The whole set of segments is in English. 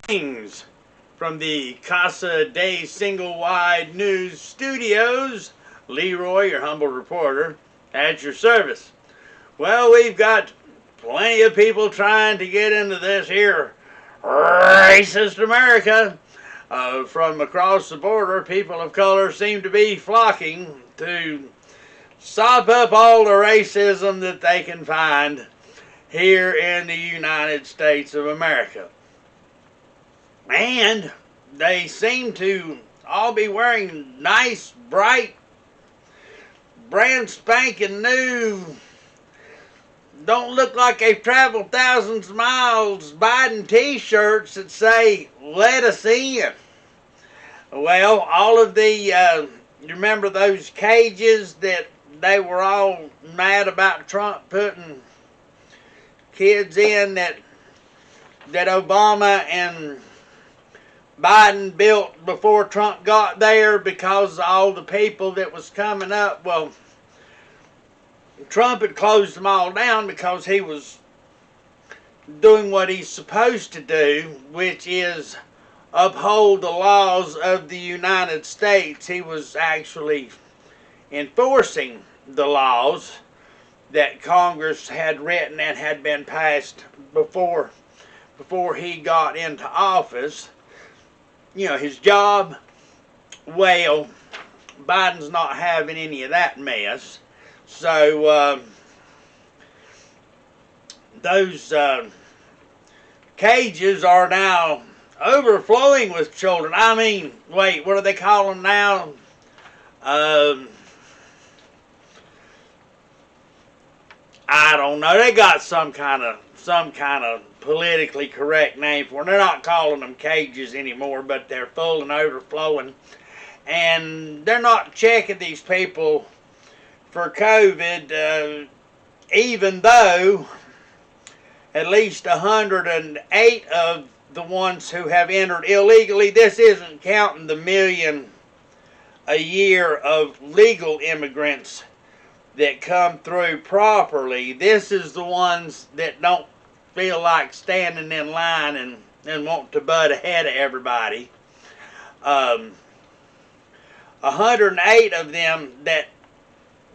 Greetings from the Casa de Single Wide News Studios. Leroy, your humble reporter, at your service. Well, we've got plenty of people trying to get into this here racist America. From across the border, people of color seem to be flocking to sop up all the racism that they can find here in the United States of America. And they seem to all be wearing nice, bright, brand spanking new, don't look like they've traveled thousands of miles, Biden t-shirts that say, "Let us in." Well, all of the, you remember those cages that they were all mad about Trump putting kids in that Obama and Biden built before Trump got there because of all the people that was coming up? Well, Trump had closed them all down because he was doing what he's supposed to do, which is uphold the laws of the United States. He was actually enforcing the laws that Congress had written and had been passed before he got into office. You know, his job, well, Biden's not having any of that mess. So, those cages are now overflowing with children. I mean, wait, what do they call them now? I don't know. They got some kind of politically correct name for them. They're not calling them cages anymore, but they're full and overflowing. And they're not checking these people for COVID, even though at least 108 of the ones who have entered illegally, this isn't counting the million a year of legal immigrants that come through properly. This is the ones that don't feel like standing in line and want to butt ahead of everybody. 108 of them that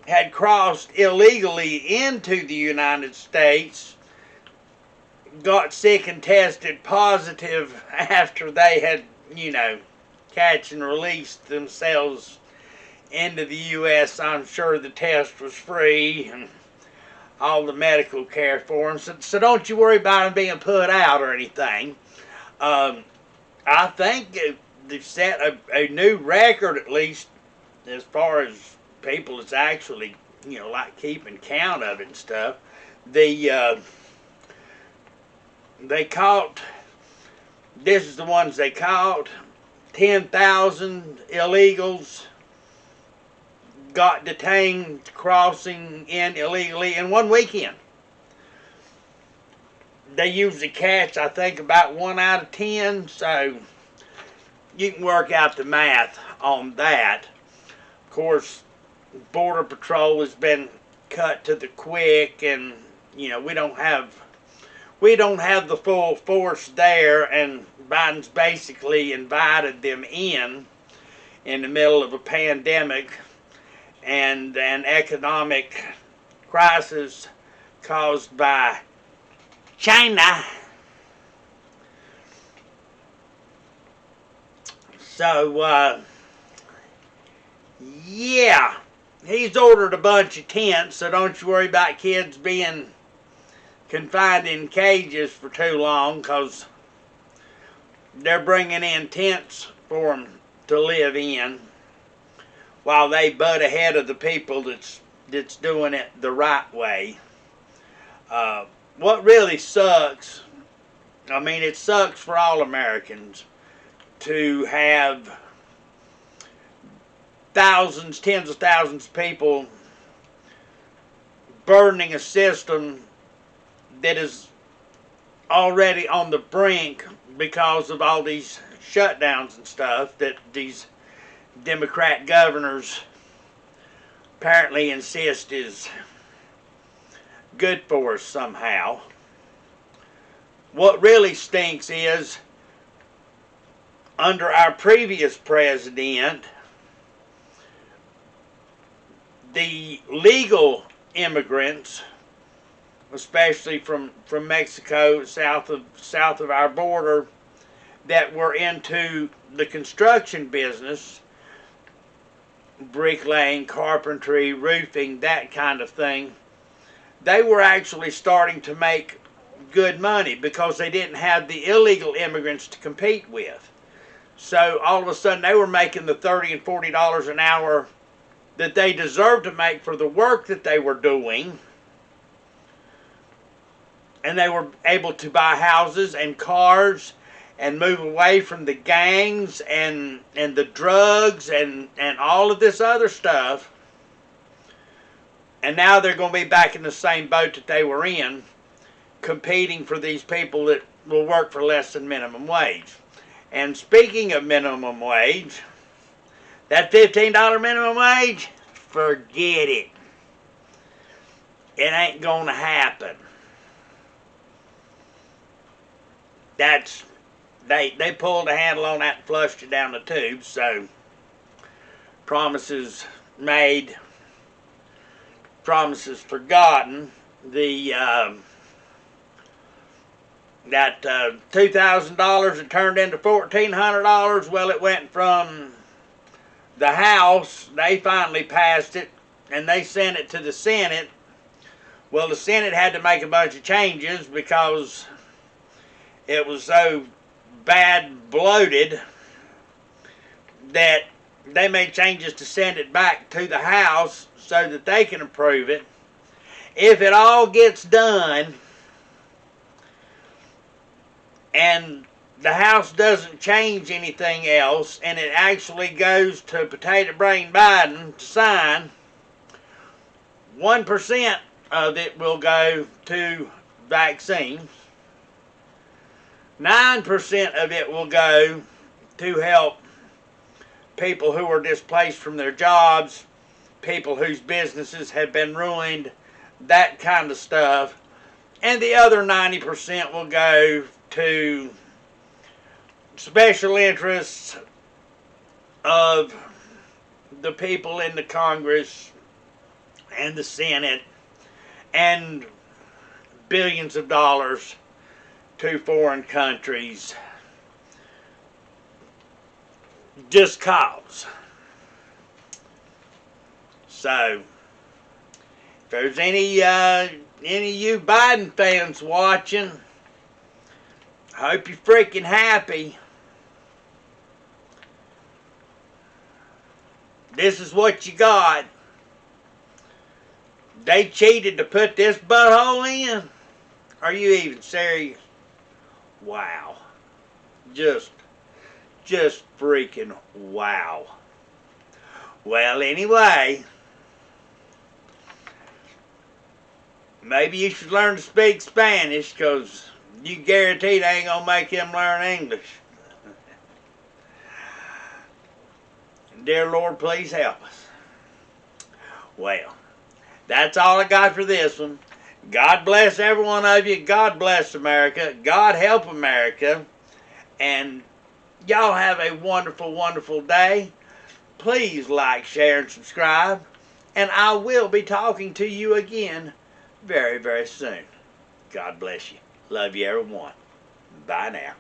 had crossed illegally into the United States got sick and tested positive after they had, catch and release themselves into the U.S. I'm sure the test was free and all the medical care for them. So don't you worry about them being put out or anything. I think they've set a new record, at least as far as people that's actually, like keeping count of it and stuff. They caught, this is the ones they caught, 10,000 illegals got detained crossing in illegally in one weekend. They usually catch, I think, about 1 out of 10, so you can work out the math on that. Of course, Border Patrol has been cut to the quick, and we don't have the full force there, and Biden's basically invited them in the middle of a pandemic and an economic crisis caused by China. So, yeah, he's ordered a bunch of tents, so don't you worry about kids being confined in cages for too long, because they're bringing in tents for them to live in while they butt ahead of the people that's doing it the right way. What really sucks, it sucks for all Americans to have thousands, tens of thousands of people burdening a system that is already on the brink because of all these shutdowns and stuff that these Democrat governors apparently insist is good for us somehow. What really stinks is under our previous president, the legal immigrants, especially from Mexico, south of our border, that were into the construction business, bricklaying, carpentry, roofing, that kind of thing, they were actually starting to make good money because they didn't have the illegal immigrants to compete with. So all of a sudden they were making the $30 and $40 an hour that they deserved to make for the work that they were doing. And they were able to buy houses and cars and move away from the gangs and the drugs and all of this other stuff. And now they're going to be back in the same boat that they were in, competing for these people that will work for less than minimum wage. And speaking of minimum wage, that $15 minimum wage, forget it. It ain't going to happen. They pulled the handle on that and flushed it down the tube, so promises made, promises forgotten. That $2,000 it turned into $1,400. Well, it went from the House, they finally passed it, and they sent it to the Senate. Well, the Senate had to make a bunch of changes because it was so bad bloated that they made changes to send it back to the House so that they can approve it. If it all gets done and the House doesn't change anything else and it actually goes to Potato Brain Biden to sign, 1% of it will go to vaccines. 9% of it will go to help people who are displaced from their jobs, people whose businesses have been ruined, that kind of stuff. And the other 90% will go to special interests of the people in the Congress and the Senate and billions of dollars to foreign countries just cause. So, if there's any of you Biden fans watching, I hope you're freaking happy. This is what you got. They cheated to put this butthole in? Are you even serious? Wow. Just freaking wow. Well, anyway, maybe you should learn to speak Spanish, because you guaranteed I ain't gonna make him learn English. Dear Lord, please help us. Well, that's all I got for this one. God bless every one of you. God bless America. God help America. And y'all have a wonderful, wonderful day. Please like, share, and subscribe. And I will be talking to you again very, very soon. God bless you. Love you, everyone. Bye now.